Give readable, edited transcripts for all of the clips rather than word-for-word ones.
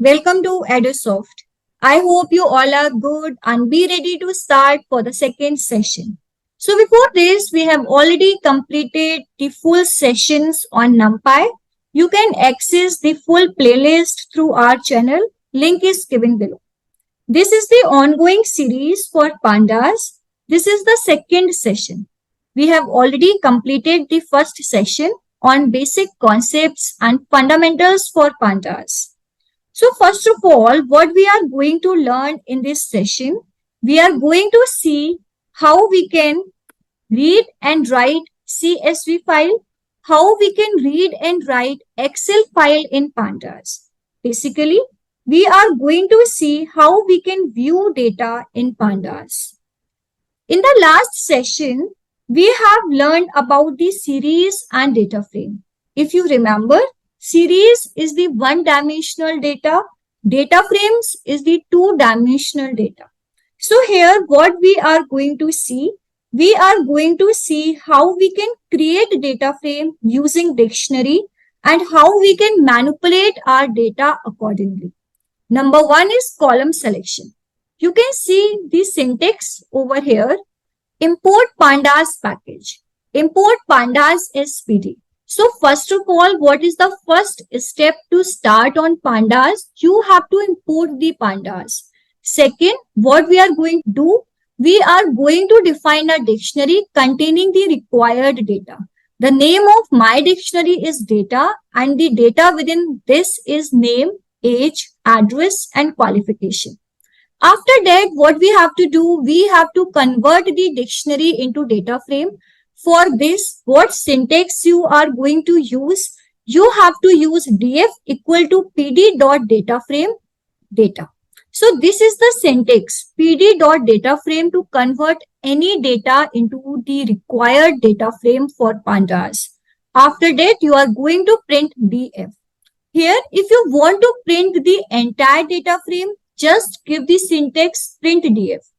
Welcome to EDUSOFT. I hope you all are good and be ready to start for the second session. So before this, we have already completed the full sessions on NumPy. You can access the full playlist through our channel. Link is given below. This is the ongoing series for Pandas. This is the second session. We have already completed the first session on basic concepts and fundamentals for Pandas. So first of all, what we are going to learn in this session, we are going to see how we can read and write CSV file, how we can read and write Excel file in Pandas. Basically, we are going to see how we can view data in Pandas. In the last session, we have learned about the series and data frame. If you remember, series is the one-dimensional data. Data frames is the two-dimensional data. So here what we are going to see how we can create data frame using dictionary and how we can manipulate our data accordingly. Number one is column selection. You can see the syntax over here. Import pandas package. Import pandas as PD. So first of all, what is the first step to start on pandas? You have to import the pandas. Second, what we are going to do? We are going to define a dictionary containing the required data. The name of my dictionary is data and the data within this is name, age, address and qualification. After that, what we have to do? We have to convert the dictionary into data frame. For this, what syntax you are going to use? You have to use df equal to pd.dataframe data. So this is the syntax pd.dataframe to convert any data into the required data frame for pandas. After that, you are going to print df. Here, if you want to print the entire data frame, just give the syntax print df.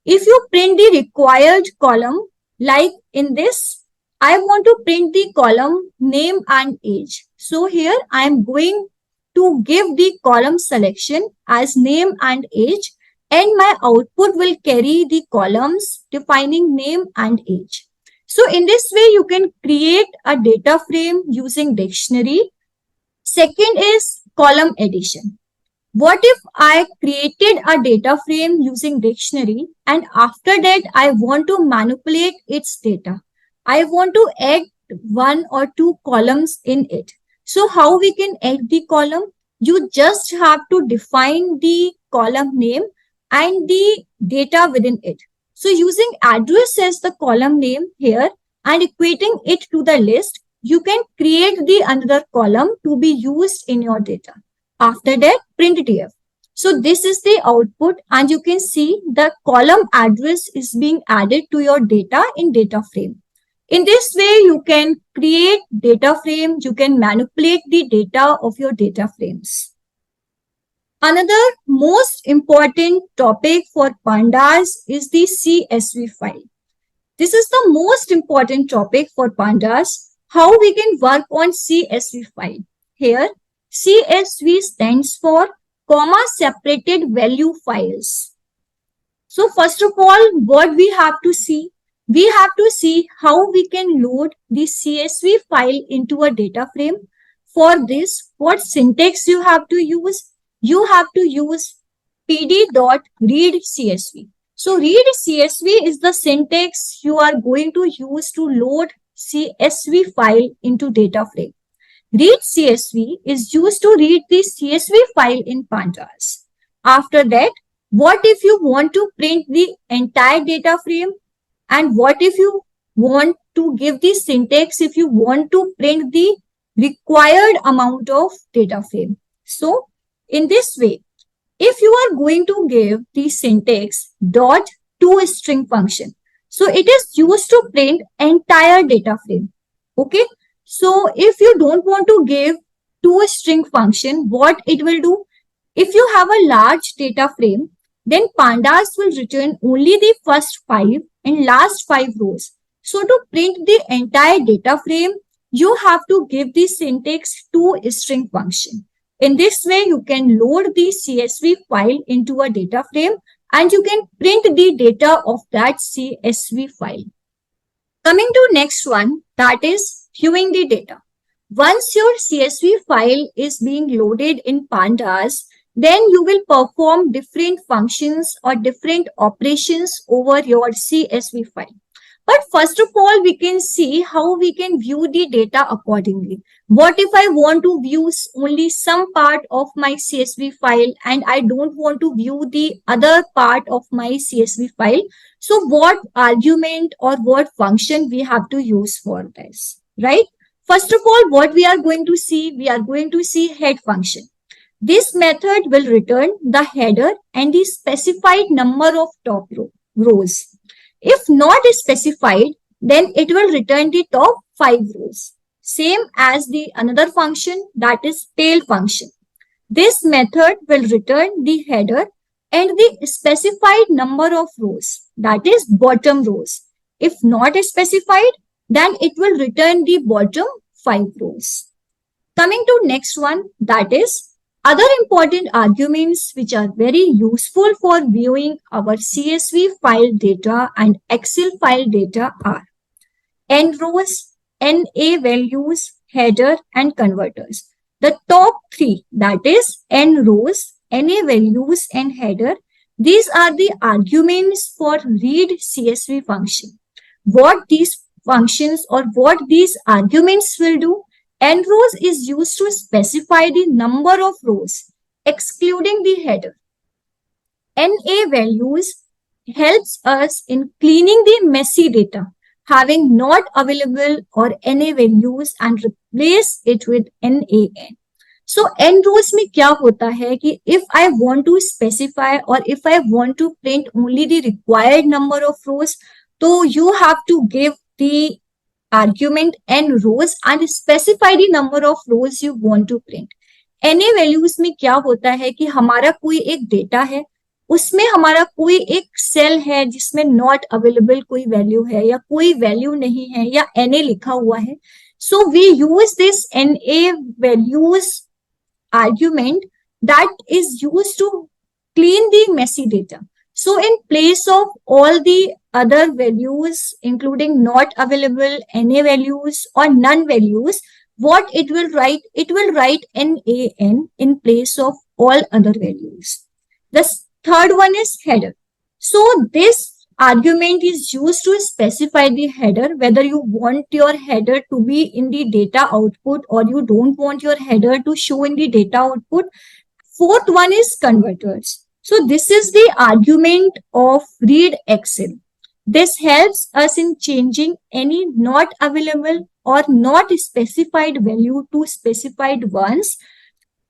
If you print the required column, like in this, I want to print the column name and age. So here I am going to give the column selection as name and age, and my output will carry the columns defining name and age. So in this way, you can create a data frame using dictionary. Second is column addition. What if I created a data frame using dictionary and after that I want to manipulate its data? I want to add one or two columns in it. So how we can add the column? You just have to define the column name and the data within it. So using address as the column name here and equating it to the list, you can create the another column to be used in your data. After that, print df. So this is the output and you can see the column address is being added to your data in data frame. In this way, you can create data frame, you can manipulate the data of your data frames. Another most important topic for pandas is the CSV file. This is the most important topic for pandas, how we can work on CSV file. Here, CSV stands for comma separated value files. So first of all, what we have to see? We have to see how we can load the CSV file into a data frame. For this, what syntax you have to use? You have to use pd.readCSV. So read CSV is the syntax you are going to use to load CSV file into data frame. Read CSV is used to read the CSV file in pandas. After that, what if you want to print the entire data frame? And what if you want to give the syntax if you want to print the required amount of data frame? So in this way, if you are going to give the syntax dot toString function, so it is used to print entire data frame. Okay. So if you don't want to give toString function, what it will do? If you have a large data frame, then pandas will return only the first 5 and last 5 rows. So to print the entire data frame, you have to give the syntax toString function. In this way, you can load the CSV file into a data frame and you can print the data of that CSV file. Coming to next one, that is viewing the data. Once your CSV file is being loaded in Pandas, then you will perform different functions or different operations over your CSV file. But first of all, we can see how we can view the data accordingly. What if I want to view only some part of my CSV file and I don't want to view the other part of my CSV file? So what argument or what function we have to use for this, right? First of all, what we are going to see, we are going to see head function. This method will return the header and the specified number of top rows. If not specified, then it will return the top 5 rows. Same as the another function, that is tail function. This method will return the header and the specified number of rows, that is bottom rows. If not specified, then it will return the bottom 5 rows. Coming to next one, that is other important arguments which are very useful for viewing our CSV file data and Excel file data are N rows, NA values, header and converters. The top three, that is N rows, NA values and header, these are the arguments for read CSV function. What these functions or what these arguments will do, N rows is used to specify the number of rows, excluding the header. NA values helps us in cleaning the messy data, having not available or NA values and replace it with NaN. So N rows में क्या होता है कि if I want to specify or if I want to print only the required number of rows, so you have to give the argument n rows and specify the number of rows you want to print. NA values में क्या होता है कि हमारा कोई एक data है, उसमें हमारा कोई एक सेल है जिसमें नॉट अवेलेबल कोई वैल्यू है या कोई वैल्यू नहीं है या NA लिखा हुआ है. So we use this NA values argument that is used to clean the messy data. So in place of all the other values, including not available, NA values or none values, what it will write? It will write NaN in place of all other values. The third one is header. So this argument is used to specify the header, whether you want your header to be in the data output or you don't want your header to show in the data output. Fourth one is converters. So this is the argument of read Excel. This helps us in changing any not available or not specified value to specified ones.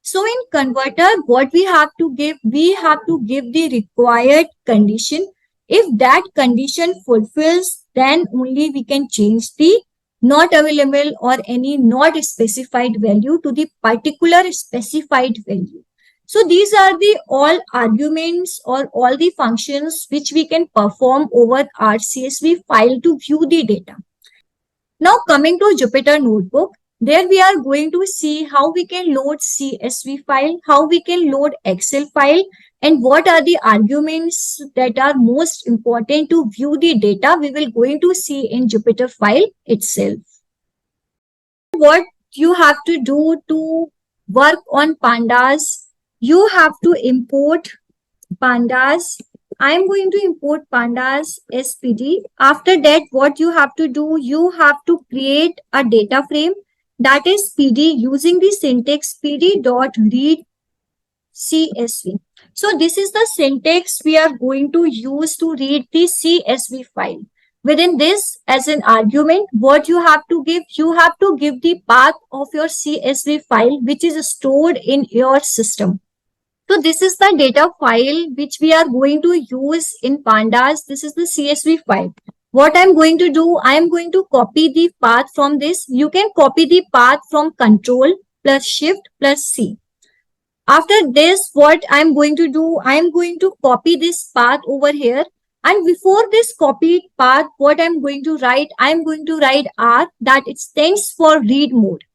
So in converter, what we have to give the required condition. If that condition fulfills, then only we can change the not available or any not specified value to the particular specified value. So these are the all arguments or all the functions which we can perform over our CSV file to view the data. Now coming to Jupyter Notebook, there we are going to see how we can load CSV file, how we can load Excel file, and what are the arguments that are most important to view the data we will going to see in Jupyter file itself. What you have to do to work on Pandas, you have to import Pandas. I'm going to import Pandas SPD. After that, what you have to do, you have to create a data frame that is PD using the syntax pd.read CSV. So this is the syntax we are going to use to read the CSV file. Within this, as an argument, what you have to give the path of your CSV file which is stored in your system. So this is the data file which we are going to use in Pandas. This is the CSV file. What I'm going to do, I'm going to copy the path from this. You can copy the path from Control plus Shift plus C. After this, what I'm going to do, I'm going to copy this path over here. And before this copied path, what I'm going to write, I'm going to write R, that it stands for read mode.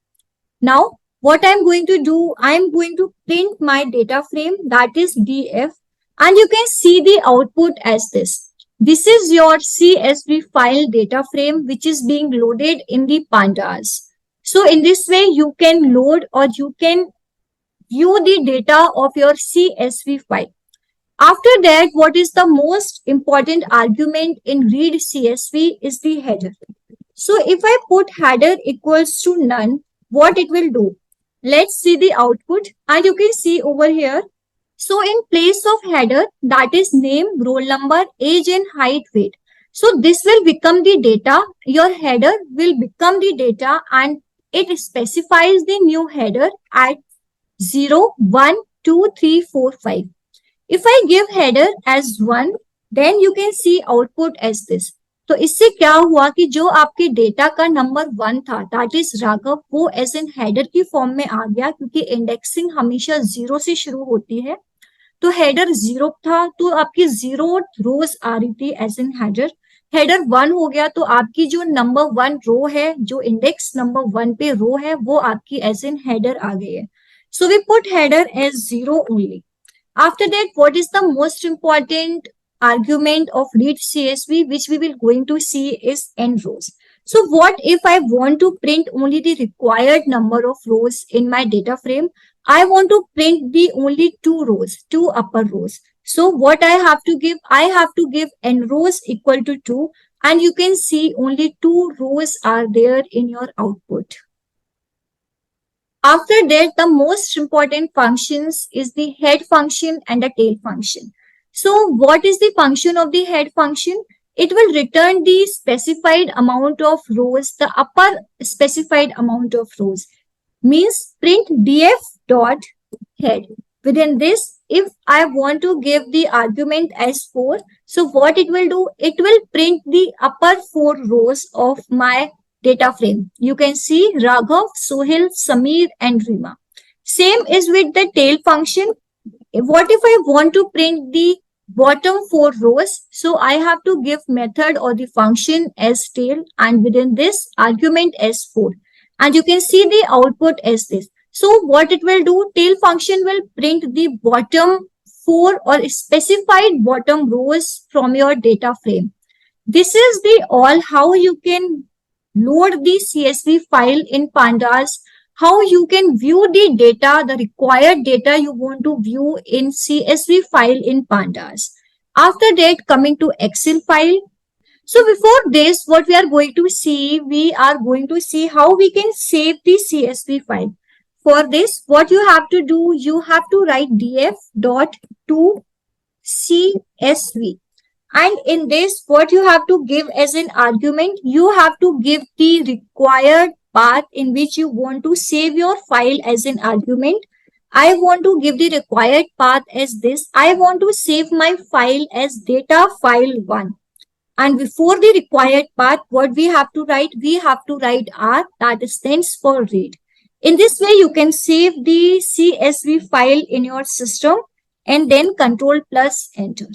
Now, what I'm going to do, I'm going to print my data frame, that is df, and you can see the output as this. This is your CSV file data frame which is being loaded in the Pandas. So in this way, you can load or you can view the data of your CSV file. After that, what is the most important argument in read CSV is the header. So if I put header equals to none, what it will do? Let's see the output, and you can see over here. So in place of header, that is name, roll number, age and height, weight. So this will become the data. Your header will become the data and it specifies the new header at 0, 1, 2, 3, 4, 5. If I give header as 1, then you can see output as this. तो इससे क्या हुआ कि जो आपके data का number 1 था, that is Raghav, वो एज एन हेडर की फॉर्म में आ गया, क्योंकि इंडेक्सिंग हमेशा 0 से शुरू होती है. तो हेडर 0 था तो आपकी 0 रोज आ रही थी एज एन हेडर. हेडर 1 हो गया तो आपकी जो नंबर 1 रो है, जो इंडेक्स नंबर 1 पे रो है, वो आपकी एज एन हेडर आ गई है. So we put header as 0 only. After that, what is the most important argument of read CSV, which we will going to see is n rows. So what if I want to print only the required number of rows in my data frame? I want to print the only 2 rows, 2 upper rows. So what I have to give? I have to give n rows equal to 2, and you can see only 2 rows are there in your output. After that, the most important functions is the head function and the tail function. So what is the function of the head function? It will return the specified amount of rows, the upper specified amount of rows. Means print df dot head. Within this, if I want to give the argument as 4, so what it will do? It will print the upper 4 rows of my data frame. You can see Raghav, Sohil, Sameer and Rima. Same is with the tail function. What if I want to print the bottom 4 rows? So I have to give method or the function as tail, and within this argument as 4. And you can see the output as this. So what it will do? Tail function will print the bottom 4 or specified bottom rows from your data frame. This is the all how you can load the CSV file in Pandas, how you can view the data, the required data you want to view in CSV file in Pandas. After that, coming to Excel file. So before this, what we are going to see, we are going to see how we can save the CSV file. For this, what you have to do, you have to write df dot to CSV. And in this, what you have to give as an argument, you have to give the required path in which you want to save your file as an argument. I want to give the required path as this. I want to save my file as data file 1. And before the required path, what we have to write? We have to write R, that stands for read. In this way, you can save the CSV file in your system and then Control plus Enter.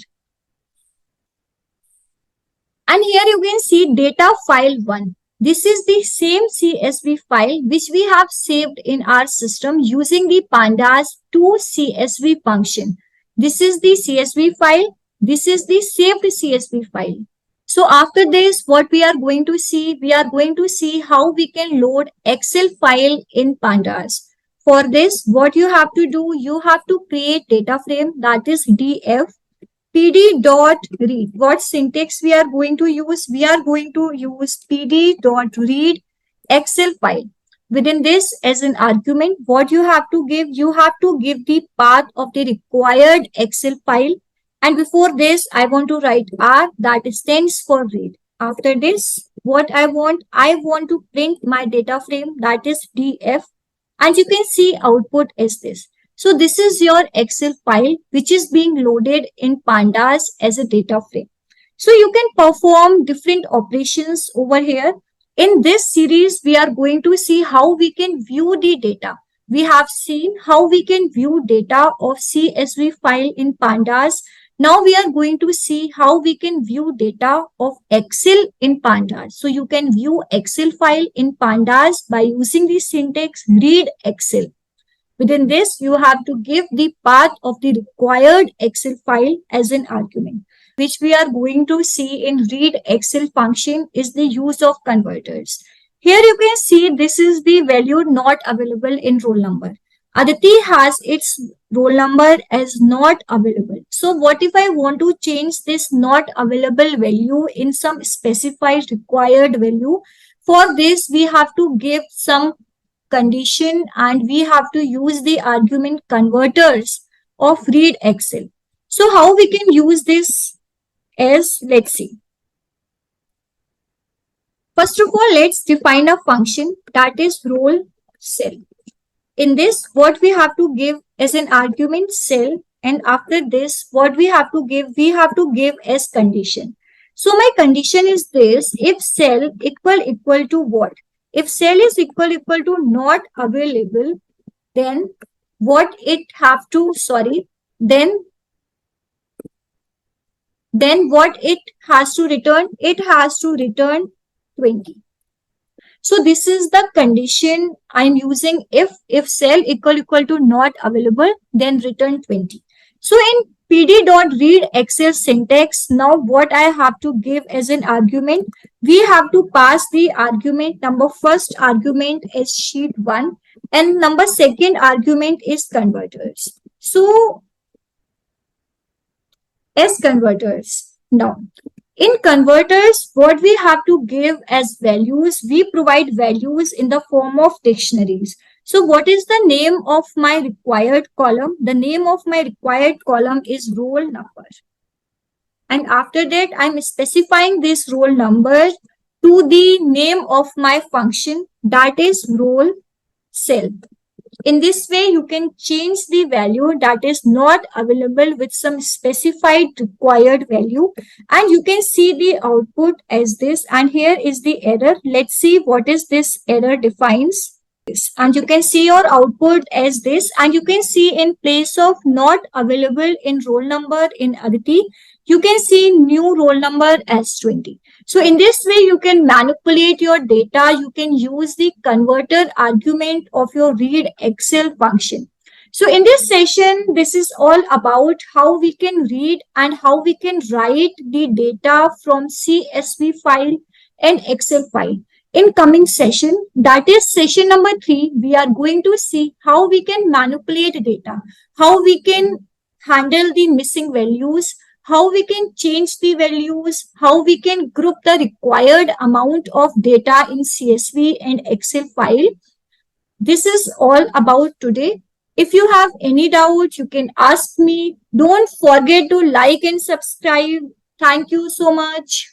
And here you can see data file 1. This is the same CSV file which we have saved in our system using the Pandas to CSV function. This is the CSV file. This is the saved CSV file. So after this, what we are going to see? We are going to see how we can load Excel file in Pandas. For this, what you have to do? You have to create data frame, that is df pd.read. What syntax we are going to use? We are going to use pd.read Excel file. Within this, as an argument, what you have to give? You have to give the path of the required Excel file. And before this, I want to write R, that stands for read. After this, what I want to print my data frame, that is df. And you can see output is this. So this is your Excel file which is being loaded in Pandas as a data frame. So you can perform different operations over here. In this series, we are going to see how we can view the data. We have seen how we can view data of CSV file in Pandas Now we are going to see how we can view data of Excel in Pandas. So you can view Excel file in Pandas by using the syntax read Excel. Within this, you have to give the path of the required Excel file as an argument. Which we are going to see in read Excel function is the use of converters. Here you can see this is the value not available in roll number. Aditi has its roll number as not available. So what if I want to change this not available value in some specified required value? For this, we have to give some condition and we have to use the argument converters of read Excel. So how we can use this is, let's see. First of all, let's define a function that is roll cell. In this, what we have to give as an argument cell, and after this, what we have to give as condition. So my condition is this: if cell equal to what? If cell is equal to not available, then what it have to, then what it has to return? It has to return 20. So this is the condition I'm using. If cell equal to not available, then return 20. So in pd.read Excel syntax, now what I have to give as an argument, we have to pass the argument number. First argument is sheet 1 and number second argument is converters. So as converters. Now in converters, what we have to give as values, we provide values in the form of dictionaries. So what is the name of my required column? The name of my required column is roll number. And after that, I'm specifying this roll number to the name of my function, that is roll cell. In this way, you can change the value that is not available with some specified required value. And you can see the output as this. And here is the error. Let's see what is this error defines. And you can see your output as this. And you can see in place of not available in roll number in Aditi, you can see new roll number as 20. So in this way, you can manipulate your data. You can use the converter argument of your read Excel function. So in this session, this is all about how we can read and how we can write the data from CSV file and Excel file. In coming session, that is session number 3, we are going to see how we can manipulate data, how we can handle the missing values, how we can change the values, how we can group the required amount of data in CSV and Excel file. This is all about today. If you have any doubt, you can ask me. Don't forget to like and subscribe. Thank you so much.